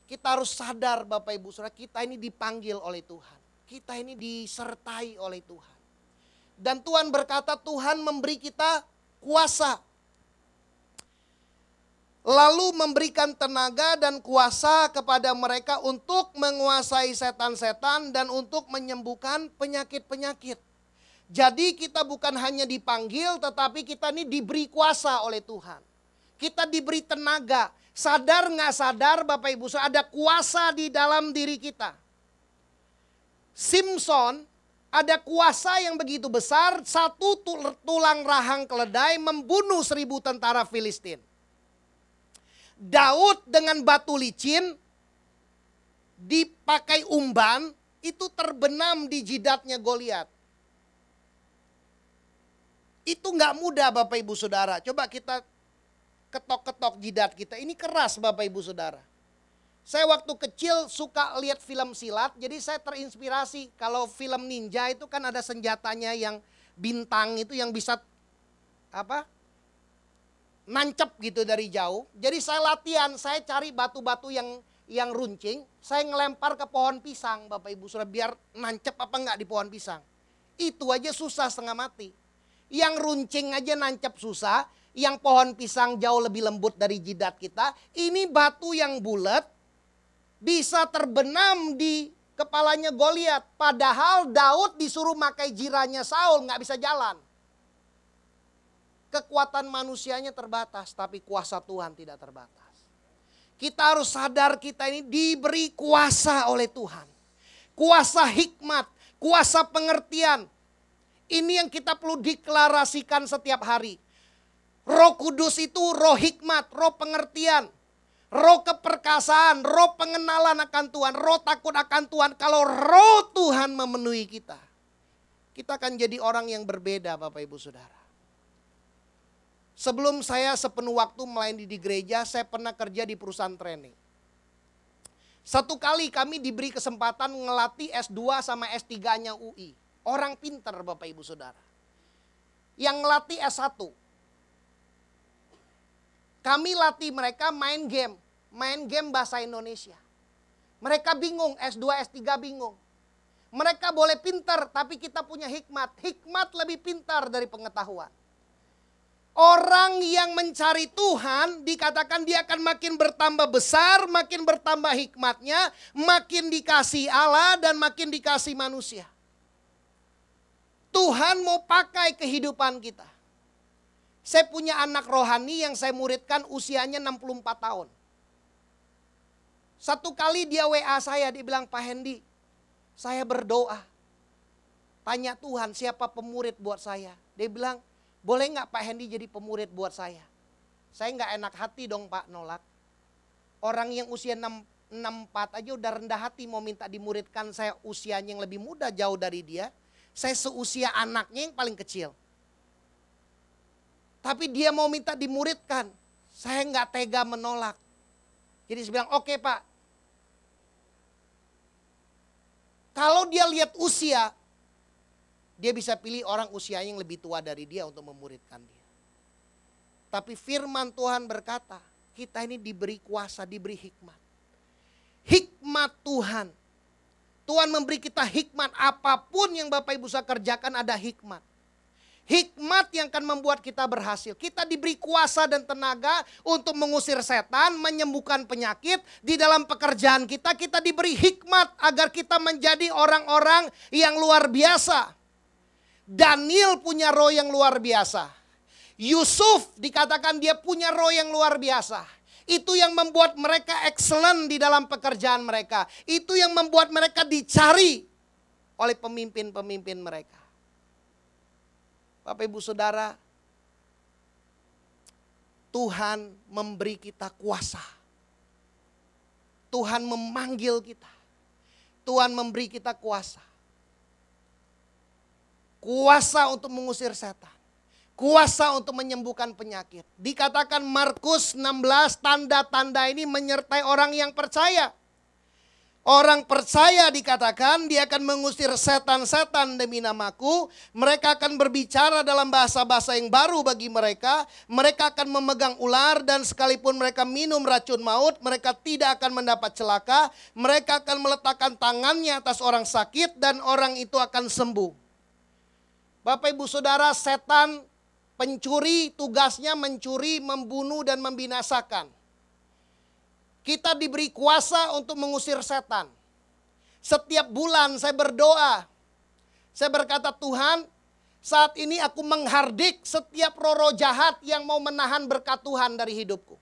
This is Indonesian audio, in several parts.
Kita harus sadar Bapak Ibu Saudara, kita ini dipanggil oleh Tuhan. Kita ini disertai oleh Tuhan. Dan Tuhan berkata Tuhan memberi kita kuasa. Lalu memberikan tenaga dan kuasa kepada mereka untuk menguasai setan-setan dan untuk menyembuhkan penyakit-penyakit. Jadi kita bukan hanya dipanggil tetapi kita ini diberi kuasa oleh Tuhan. Kita diberi tenaga. Sadar nggak sadar Bapak Ibu ada kuasa di dalam diri kita. Simpson ada kuasa yang begitu besar, satu tulang rahang keledai membunuh 1000 tentara Filistin. Daud dengan batu licin dipakai umban itu terbenam di jidatnya Goliat. Itu nggak mudah Bapak Ibu Saudara. Coba kita ketok-ketok jidat kita. Ini keras Bapak Ibu Saudara. Saya waktu kecil suka lihat film silat. Jadi saya terinspirasi. Kalau film ninja itu kan ada senjatanya yang bintang itu yang bisa nancep gitu dari jauh. Jadi saya latihan. Saya cari batu-batu yang runcing. Saya ngelempar ke pohon pisang Bapak Ibu Saudara. Biar nancep apa enggak di pohon pisang. Itu aja susah setengah mati. Yang runcing aja nancep susah. Yang pohon pisang jauh lebih lembut dari jidat kita. Ini batu yang bulat bisa terbenam di kepalanya Goliat. Padahal Daud disuruh makai jiranya Saul, nggak bisa jalan. Kekuatan manusianya terbatas, tapi kuasa Tuhan tidak terbatas. Kita harus sadar kita ini diberi kuasa oleh Tuhan. Kuasa hikmat, kuasa pengertian. Ini yang kita perlu deklarasikan setiap hari. Roh Kudus itu roh hikmat, roh pengertian, roh keperkasaan, roh pengenalan akan Tuhan, roh takut akan Tuhan. Kalau roh Tuhan memenuhi kita, kita akan jadi orang yang berbeda Bapak Ibu Saudara. Sebelum saya sepenuh waktu melayani di gereja, saya pernah kerja di perusahaan training. Satu kali kami diberi kesempatan ngelatih S2 sama S3-nya UI. Orang pintar Bapak Ibu Saudara. Yang ngelatih S1. Kami latih mereka main game bahasa Indonesia. Mereka bingung, S2, S3 bingung. Mereka boleh pintar, tapi kita punya hikmat. Hikmat lebih pintar dari pengetahuan. Orang yang mencari Tuhan dikatakan dia akan makin bertambah besar, makin bertambah hikmatnya, makin dikasih Allah dan makin dikasih manusia. Tuhan mau pakai kehidupan kita. Saya punya anak rohani yang saya muridkan usianya 64 tahun. Satu kali dia WA saya, dia bilang, Pak Hendy, saya berdoa. Tanya Tuhan siapa pemurid buat saya. Dia bilang, boleh nggak Pak Hendy jadi pemurid buat saya? Saya nggak enak hati dong Pak nolak. Orang yang usia 64 aja udah rendah hati mau minta dimuridkan, saya usianya yang lebih muda jauh dari dia. Saya seusia anaknya yang paling kecil. Tapi dia mau minta dimuridkan. Saya nggak tega menolak. Jadi saya bilang, oke Pak. Kalau dia lihat usia, dia bisa pilih orang usianya yang lebih tua dari dia untuk memuridkan dia. Tapi firman Tuhan berkata, kita ini diberi kuasa, diberi hikmat. Hikmat Tuhan. Tuhan memberi kita hikmat, apapun yang Bapak Ibu saya kerjakan ada hikmat. Hikmat yang akan membuat kita berhasil. Kita diberi kuasa dan tenaga untuk mengusir setan, menyembuhkan penyakit. Di dalam pekerjaan kita, kita diberi hikmat agar kita menjadi orang-orang yang luar biasa. Daniel punya roh yang luar biasa. Yusuf dikatakan dia punya roh yang luar biasa. Itu yang membuat mereka excellent di dalam pekerjaan mereka. Itu yang membuat mereka dicari oleh pemimpin-pemimpin mereka. Bapak Ibu Saudara, Tuhan memberi kita kuasa. Tuhan memanggil kita. Tuhan memberi kita kuasa. Kuasa untuk mengusir setan. Kuasa untuk menyembuhkan penyakit. Dikatakan Markus 16, tanda-tanda ini menyertai orang yang percaya. Orang percaya dikatakan dia akan mengusir setan-setan demi namaku. Mereka akan berbicara dalam bahasa-bahasa yang baru bagi mereka. Mereka akan memegang ular dan sekalipun mereka minum racun maut, mereka tidak akan mendapat celaka. Mereka akan meletakkan tangannya atas orang sakit dan orang itu akan sembuh. Bapak Ibu Saudara, setan pencuri tugasnya mencuri, membunuh dan membinasakan. Kita diberi kuasa untuk mengusir setan. Setiap bulan saya berdoa. Saya berkata, Tuhan, saat ini aku menghardik setiap roh-roh jahat yang mau menahan berkat Tuhan dari hidupku.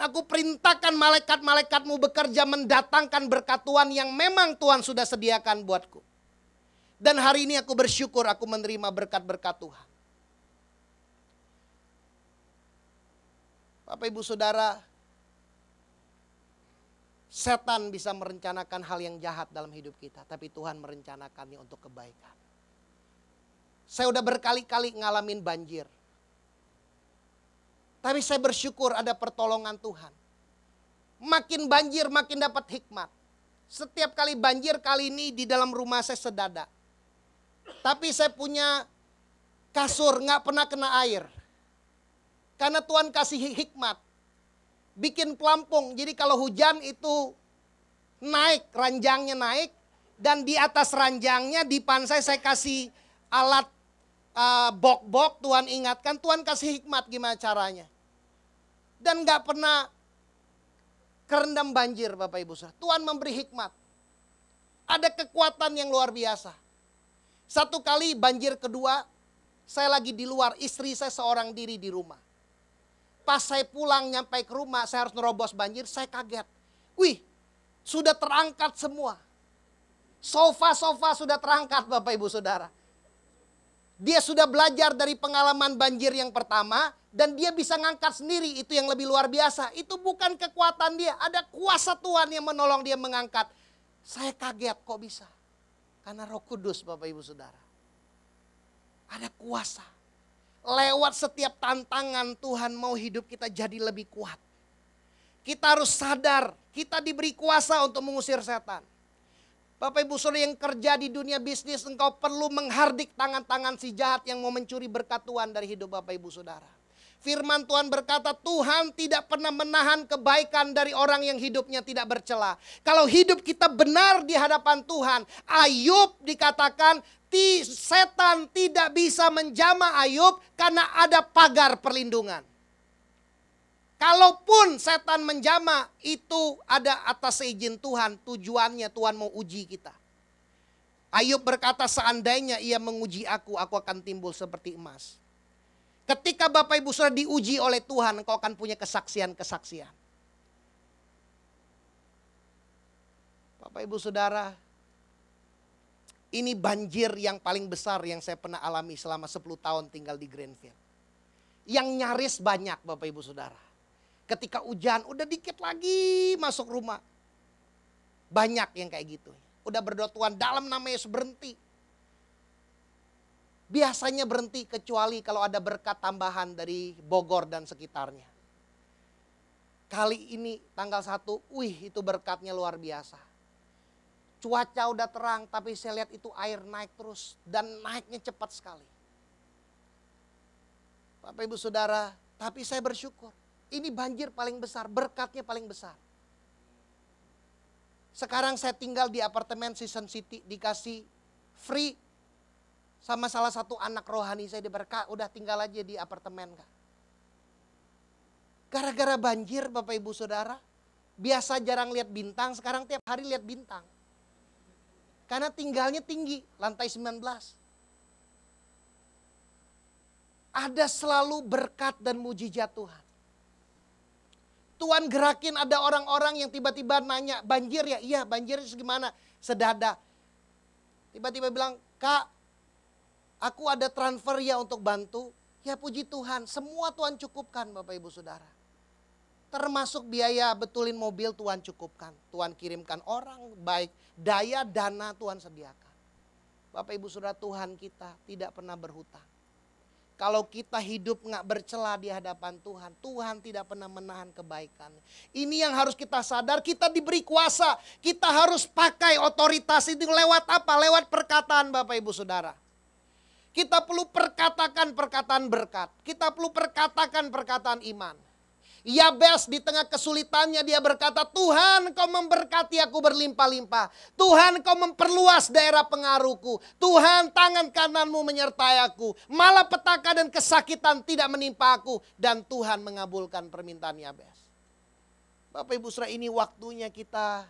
Aku perintahkan malaikat-malaikatmu bekerja mendatangkan berkat Tuhan yang memang Tuhan sudah sediakan buatku. Dan hari ini aku bersyukur aku menerima berkat-berkat Tuhan. Bapak Ibu Saudara, setan bisa merencanakan hal yang jahat dalam hidup kita, tapi Tuhan merencanakannya untuk kebaikan. Saya udah berkali-kali ngalamin banjir. Tapi saya bersyukur ada pertolongan Tuhan. Makin banjir makin dapat hikmat. Setiap kali banjir, kali ini di dalam rumah saya sedada. Tapi saya punya kasur gak pernah kena air. Karena Tuhan kasih hikmat. Bikin pelampung. Jadi kalau hujan itu naik, ranjangnya naik. Dan di atas ranjangnya di pansai saya kasih alat bok-bok. Tuhan ingatkan, Tuhan kasih hikmat gimana caranya. Dan gak pernah kerendam banjir Bapak Ibu Saudara. Tuhan memberi hikmat. Ada kekuatan yang luar biasa. Satu kali banjir kedua, saya lagi di luar, istri saya seorang diri di rumah. Pas saya pulang nyampe ke rumah, saya harus nerobos banjir, saya kaget. Wih, sudah terangkat semua. Sofa-sofa sudah terangkat Bapak Ibu Saudara. Dia sudah belajar dari pengalaman banjir yang pertama, dan dia bisa ngangkat sendiri, itu yang lebih luar biasa. Itu bukan kekuatan dia, ada kuasa Tuhan yang menolong dia mengangkat. Saya kaget kok bisa. Karena Roh Kudus Bapak Ibu Saudara. Ada kuasa. Lewat setiap tantangan Tuhan mau hidup kita jadi lebih kuat. Kita harus sadar kita diberi kuasa untuk mengusir setan. Bapak Ibu Saudara yang kerja di dunia bisnis, engkau perlu menghardik tangan-tangan si jahat yang mau mencuri berkat Tuhan dari hidup Bapak Ibu Saudara. Firman Tuhan berkata, Tuhan tidak pernah menahan kebaikan dari orang yang hidupnya tidak bercela. Kalau hidup kita benar di hadapan Tuhan, Ayub dikatakan setan tidak bisa menjamah Ayub karena ada pagar perlindungan. Kalaupun setan menjamah, itu ada atas izin Tuhan, tujuannya Tuhan mau uji kita. Ayub berkata, seandainya ia menguji aku akan timbul seperti emas. Ketika Bapak Ibu Saudara diuji oleh Tuhan, engkau akan punya kesaksian-kesaksian. Bapak Ibu Saudara, ini banjir yang paling besar yang saya pernah alami selama 10 tahun tinggal di Greenfield. Yang nyaris banyak Bapak Ibu Saudara. Ketika hujan udah dikit lagi masuk rumah. Banyak yang kayak gitu. Udah berdoa Tuhan dalam nama Yesus berhenti. Biasanya berhenti kecuali kalau ada berkat tambahan dari Bogor dan sekitarnya. Kali ini tanggal 1, itu berkatnya luar biasa. Cuaca udah terang tapi saya lihat itu air naik terus dan naiknya cepat sekali. Bapak Ibu Saudara, tapi saya bersyukur. Ini banjir paling besar, berkatnya paling besar. Sekarang saya tinggal di apartemen Season City, dikasih free sama salah satu anak rohani saya diberkati, udah tinggal aja di apartemen Kak. Gara-gara banjir Bapak Ibu Saudara, biasa jarang lihat bintang, sekarang tiap hari lihat bintang. Karena tinggalnya tinggi, lantai 19. Ada selalu berkat dan mujizat Tuhan. Tuhan gerakin ada orang-orang yang tiba-tiba nanya, banjir ya? Iya, banjir gimana? Sedada. Tiba-tiba bilang, Kak, aku ada transfer ya untuk bantu. Ya puji Tuhan, semua Tuhan cukupkan Bapak Ibu Saudara. Termasuk biaya betulin mobil Tuhan cukupkan. Tuhan kirimkan orang, baik daya, dana Tuhan sediakan. Bapak Ibu Saudara, Tuhan kita tidak pernah berhutang. Kalau kita hidup nggak bercela di hadapan Tuhan, Tuhan tidak pernah menahan kebaikannya. Ini yang harus kita sadar, kita diberi kuasa. Kita harus pakai otoritas itu lewat apa? Lewat perkataan Bapak Ibu Saudara. Kita perlu perkatakan perkataan berkat. Kita perlu perkatakan perkataan iman. Yabes di tengah kesulitannya dia berkata, Tuhan kau memberkati aku berlimpah-limpah. Tuhan kau memperluas daerah pengaruhku. Tuhan tangan kananmu menyertai aku. Malapetaka dan kesakitan tidak menimpa aku. Dan Tuhan mengabulkan permintaan Yabes. Bapak Ibu Saudara, ini waktunya kita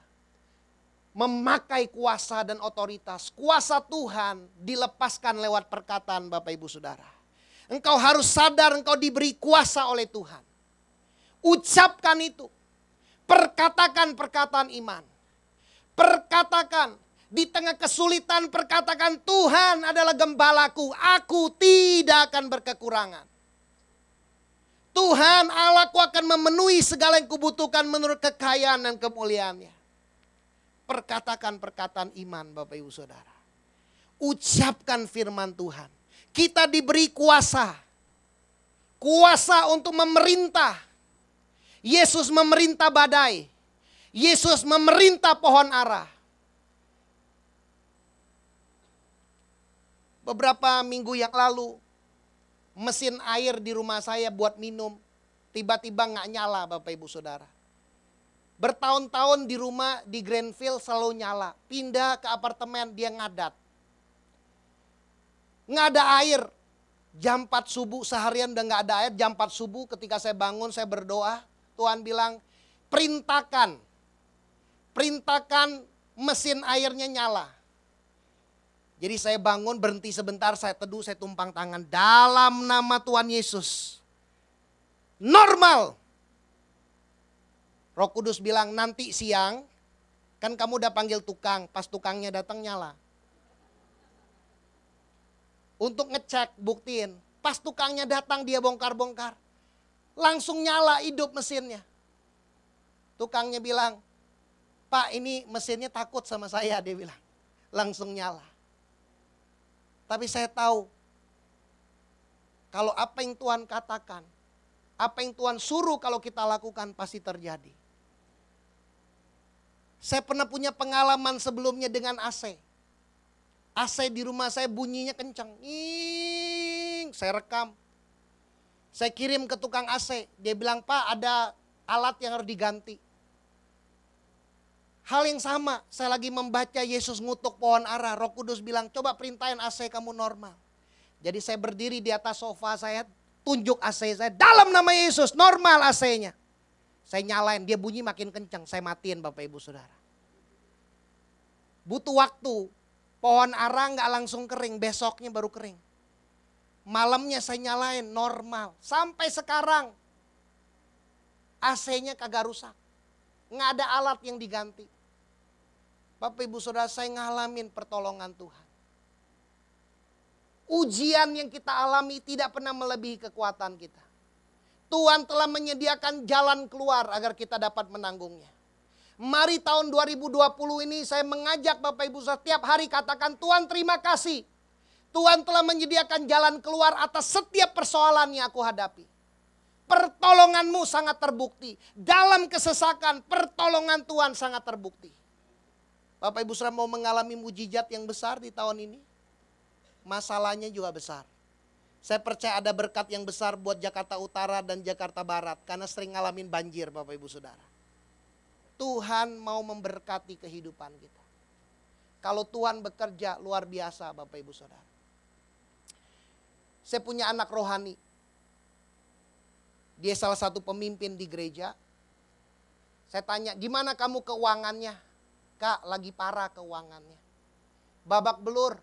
memakai kuasa dan otoritas. Kuasa Tuhan dilepaskan lewat perkataan Bapak Ibu Saudara. Engkau harus sadar engkau diberi kuasa oleh Tuhan. Ucapkan itu. Perkatakan perkataan iman. Perkatakan. Di tengah kesulitan perkatakan, Tuhan adalah gembalaku. Aku tidak akan berkekurangan. Tuhan Allahku akan memenuhi segala yang kubutuhkan menurut kekayaan dan kemuliaannya. Perkatakan perkataan iman Bapak Ibu Saudara. Ucapkan firman Tuhan. Kita diberi kuasa. Kuasa untuk memerintah. Yesus memerintah badai. Yesus memerintah pohon ara. Beberapa minggu yang lalu, mesin air di rumah saya buat minum, tiba-tiba nggak nyala Bapak Ibu Saudara. Bertahun-tahun di rumah di Greenfield selalu nyala. Pindah ke apartemen dia ngadat. Nggak ada air. Jam 4 subuh seharian udah nggak ada air. Jam 4 subuh ketika saya bangun saya berdoa. Tuhan bilang, perintahkan mesin airnya nyala. Jadi saya bangun, berhenti sebentar, saya teduh, saya tumpang tangan. Dalam nama Tuhan Yesus. Normal. Roh Kudus bilang, nanti siang, kan kamu udah panggil tukang, pas tukangnya datang nyala. Untuk ngecek, buktiin. Pas tukangnya datang dia bongkar-bongkar. Langsung nyala hidup mesinnya. Tukangnya bilang, Pak ini mesinnya takut sama saya, dia bilang. Langsung nyala. Tapi saya tahu, kalau apa yang Tuhan katakan, apa yang Tuhan suruh kalau kita lakukan pasti terjadi. Saya pernah punya pengalaman sebelumnya dengan AC. AC di rumah saya bunyinya kencang. Saya rekam. Saya kirim ke tukang AC, dia bilang, Pak ada alat yang harus diganti. Hal yang sama, saya lagi membaca Yesus ngutuk pohon ara, Roh Kudus bilang, coba perintahin AC kamu normal. Jadi saya berdiri di atas sofa, saya tunjuk AC saya, dalam nama Yesus, normal AC-nya. Saya nyalain, dia bunyi makin kencang, saya matiin Bapak Ibu Saudara. Butuh waktu, pohon ara nggak langsung kering, besoknya baru kering. Malamnya saya nyalain normal. Sampai sekarang AC-nya kagak rusak. Nggak ada alat yang diganti. Bapak Ibu Saudara, saya ngalamin pertolongan Tuhan. Ujian yang kita alami tidak pernah melebihi kekuatan kita. Tuhan telah menyediakan jalan keluar agar kita dapat menanggungnya. Mari tahun 2020 ini saya mengajak Bapak Ibu Saudara tiap hari katakan, Tuhan terima kasih. Tuhan telah menyediakan jalan keluar atas setiap persoalan yang aku hadapi. Pertolonganmu sangat terbukti. Dalam kesesakan, pertolongan Tuhan sangat terbukti. Bapak Ibu Saudara mau mengalami mujizat yang besar di tahun ini? Masalahnya juga besar. Saya percaya ada berkat yang besar buat Jakarta Utara dan Jakarta Barat. Karena sering ngalamin banjir Bapak Ibu Saudara. Tuhan mau memberkati kehidupan kita. Kalau Tuhan bekerja luar biasa Bapak Ibu Saudara. Saya punya anak rohani. Dia salah satu pemimpin di gereja. Saya tanya, gimana kamu keuangannya? Kak, lagi parah keuangannya. Babak belur.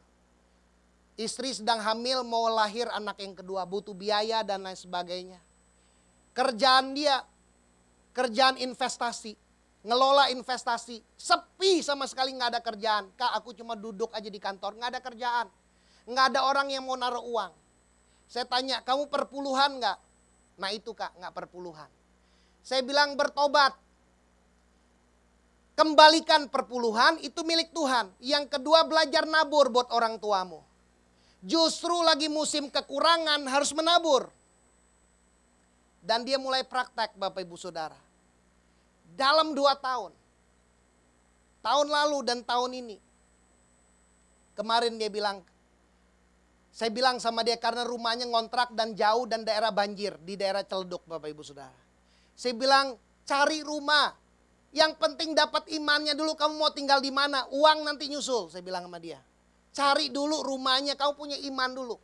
Istri sedang hamil, mau lahir anak yang kedua, butuh biaya dan lain sebagainya. Kerjaan dia, kerjaan investasi. Ngelola investasi. Sepi sama sekali nggak ada kerjaan. Kak, aku cuma duduk aja di kantor, nggak ada kerjaan. Nggak ada orang yang mau naruh uang. Saya tanya, kamu perpuluhan nggak? Nah itu Kak, nggak perpuluhan. Saya bilang bertobat. Kembalikan perpuluhan, itu milik Tuhan. Yang kedua belajar nabur buat orang tuamu. Justru lagi musim kekurangan harus menabur. Dan dia mulai praktek Bapak Ibu Saudara. Dalam 2 tahun. Tahun lalu dan tahun ini. Kemarin dia bilang, saya bilang sama dia karena rumahnya ngontrak dan jauh dan daerah banjir. Di daerah Celeduk Bapak Ibu Saudara. Saya bilang cari rumah. Yang penting dapat imannya dulu, kamu mau tinggal di mana. Uang nanti nyusul, saya bilang sama dia. Cari dulu rumahnya, kamu punya iman dulu.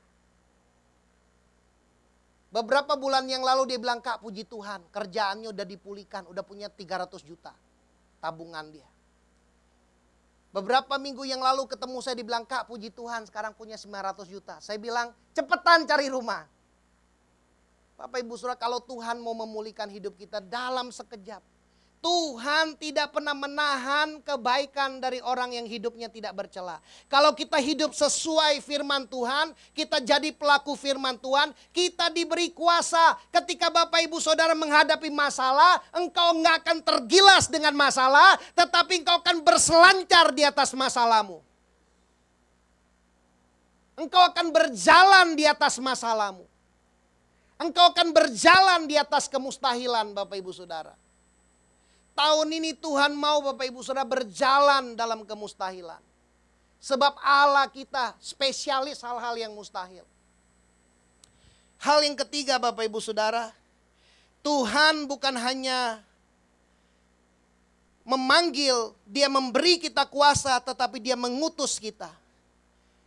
Beberapa bulan yang lalu dia bilang, Kak puji Tuhan kerjaannya udah dipulihkan. Udah punya 300 juta tabungan dia. Beberapa minggu yang lalu ketemu saya dibilang, Kak puji Tuhan sekarang punya 900 juta. Saya bilang cepetan cari rumah. Bapak Ibu Saudara, kalau Tuhan mau memulihkan hidup kita dalam sekejap. Tuhan tidak pernah menahan kebaikan dari orang yang hidupnya tidak bercela. Kalau kita hidup sesuai firman Tuhan, kita jadi pelaku firman Tuhan, kita diberi kuasa. Ketika Bapak Ibu Saudara menghadapi masalah, engkau nggak akan tergilas dengan masalah, tetapi engkau akan berselancar di atas masalahmu. Engkau akan berjalan di atas masalahmu. Engkau akan berjalan di atas kemustahilan Bapak Ibu Saudara. Tahun ini Tuhan mau Bapak Ibu Saudara berjalan dalam kemustahilan. Sebab Allah kita spesialis hal-hal yang mustahil. Hal yang ketiga Bapak Ibu Saudara, Tuhan bukan hanya memanggil, dia memberi kita kuasa, tetapi dia mengutus kita.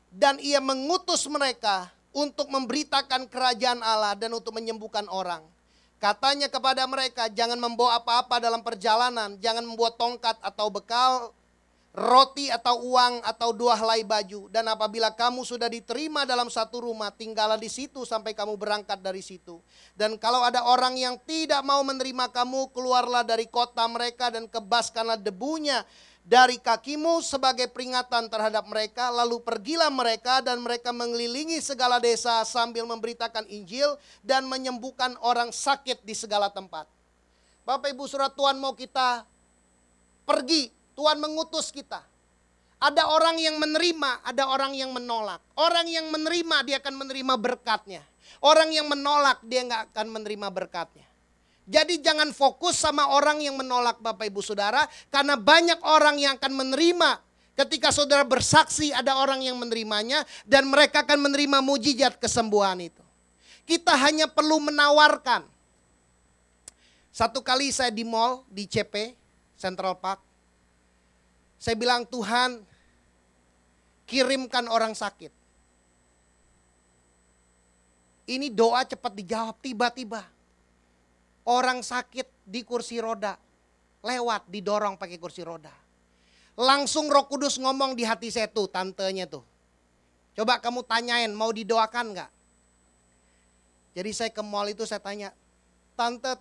Dan ia mengutus mereka untuk memberitakan kerajaan Allah dan untuk menyembuhkan orang. Katanya kepada mereka, jangan membawa apa-apa dalam perjalanan. Jangan membawa tongkat atau bekal, roti atau uang atau 2 helai baju. Dan apabila kamu sudah diterima dalam satu rumah, tinggallah di situ sampai kamu berangkat dari situ. Dan kalau ada orang yang tidak mau menerima kamu, keluarlah dari kota mereka dan kebaskanlah debunya dari kakimu sebagai peringatan terhadap mereka. Lalu pergilah mereka dan mereka mengelilingi segala desa sambil memberitakan Injil dan menyembuhkan orang sakit di segala tempat. Bapak Ibu Saudara, Tuhan mau kita pergi, Tuhan mengutus kita. Ada orang yang menerima, ada orang yang menolak. Orang yang menerima dia akan menerima berkatnya. Orang yang menolak dia nggak akan menerima berkatnya. Jadi jangan fokus sama orang yang menolak Bapak Ibu Saudara. Karena banyak orang yang akan menerima. Ketika saudara bersaksi ada orang yang menerimanya. Dan mereka akan menerima mujizat kesembuhan itu. Kita hanya perlu menawarkan. Satu kali saya di mall di CP, Central Park. Saya bilang Tuhan kirimkan orang sakit. Ini doa cepat dijawab tiba-tiba. Orang sakit di kursi roda, lewat didorong pakai kursi roda. Langsung Roh Kudus ngomong di hati saya tuh, tantenya tuh. Coba kamu tanyain, mau didoakan gak? Jadi saya ke mall itu saya tanya, Tante,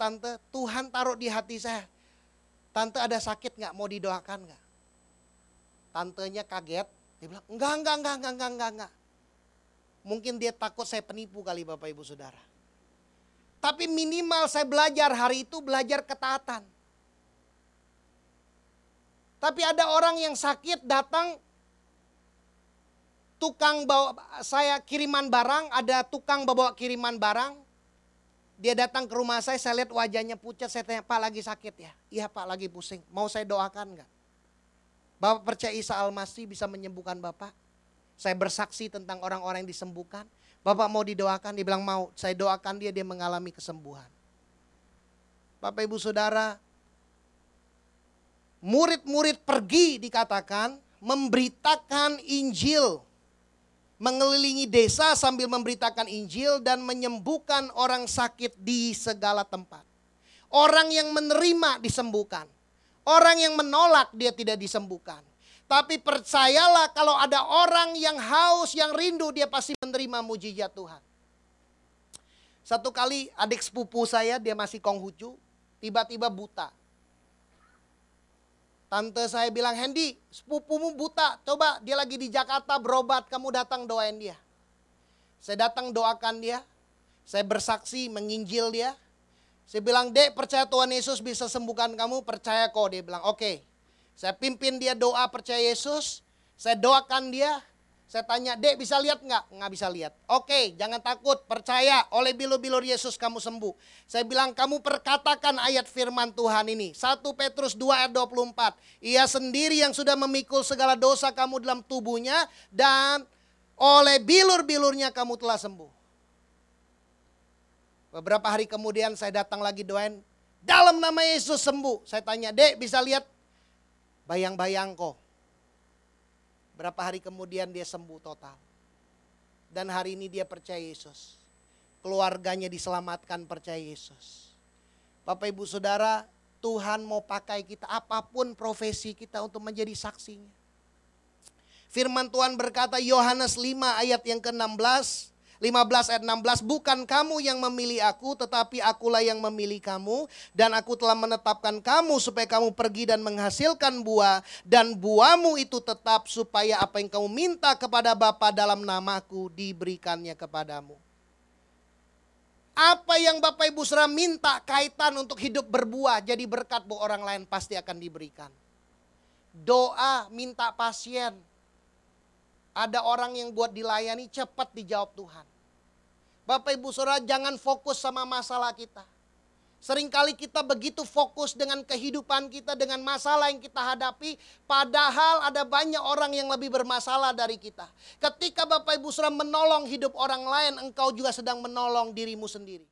Tuhan taruh di hati saya. Tante ada sakit gak, mau didoakan gak? Tantenya kaget, dia bilang enggak. Mungkin dia takut saya penipu kali Bapak Ibu Saudara. Tapi minimal saya belajar hari itu, belajar ketaatan. Tapi ada orang yang sakit datang, tukang bawa saya kiriman barang, ada tukang bawa kiriman barang. Dia datang ke rumah saya lihat wajahnya pucat, saya tanya, Pak lagi sakit ya? Iya Pak lagi pusing, mau saya doakan enggak? Bapak percaya Isa Al-Masih bisa menyembuhkan Bapak? Saya bersaksi tentang orang-orang yang disembuhkan. Bapak mau didoakan? Dia bilang mau. Saya doakan dia mengalami kesembuhan. Bapak Ibu Saudara, murid-murid pergi dikatakan memberitakan Injil. Mengelilingi desa sambil memberitakan Injil dan menyembuhkan orang sakit di segala tempat. Orang yang menerima disembuhkan. Orang yang menolak dia tidak disembuhkan. Tapi percayalah kalau ada orang yang haus, yang rindu, dia pasti menerima mujizat Tuhan. Satu kali adik sepupu saya, dia masih Konghucu, tiba-tiba buta. Tante saya bilang, Hendy, sepupumu buta, coba dia lagi di Jakarta berobat, kamu datang doain dia. Saya datang doakan dia, saya bersaksi menginjil dia. Saya bilang, Dek percaya Tuhan Yesus bisa sembuhkan kamu, percaya kok. Dia bilang, oke. Saya pimpin dia doa percaya Yesus, saya doakan dia, Saya tanya, Dek bisa lihat nggak? Nggak bisa lihat. Oke, jangan takut, percaya oleh bilur-bilur Yesus kamu sembuh. Saya bilang kamu perkatakan ayat firman Tuhan ini. 1 Petrus 2 ayat 24. Ia sendiri yang sudah memikul segala dosa kamu dalam tubuhnya dan oleh bilur-bilurnya kamu telah sembuh. Beberapa hari kemudian saya datang lagi doain, dalam nama Yesus sembuh. Saya tanya, Dek bisa lihat? Bayang-bayang kok. Berapa hari kemudian dia sembuh total. Dan hari ini dia percaya Yesus. Keluarganya diselamatkan percaya Yesus. Bapak Ibu Saudara, Tuhan mau pakai kita apapun profesi kita untuk menjadi saksinya. Firman Tuhan berkata Yohanes 5 ayat yang ke-16. 15 ayat 16, bukan kamu yang memilih aku, tetapi akulah yang memilih kamu. Dan aku telah menetapkan kamu supaya kamu pergi dan menghasilkan buah. Dan buahmu itu tetap supaya apa yang kamu minta kepada Bapa dalam namaku diberikannya kepadamu. Apa yang Bapak Ibu Saudara minta kaitan untuk hidup berbuah, jadi berkat buat orang lain pasti akan diberikan. Doa minta pasien. Ada orang yang buat dilayani cepat dijawab Tuhan. Bapak Ibu Saudara jangan fokus sama masalah kita. Seringkali kita begitu fokus dengan kehidupan kita, dengan masalah yang kita hadapi. Padahal ada banyak orang yang lebih bermasalah dari kita. Ketika Bapak Ibu Saudara menolong hidup orang lain, engkau juga sedang menolong dirimu sendiri.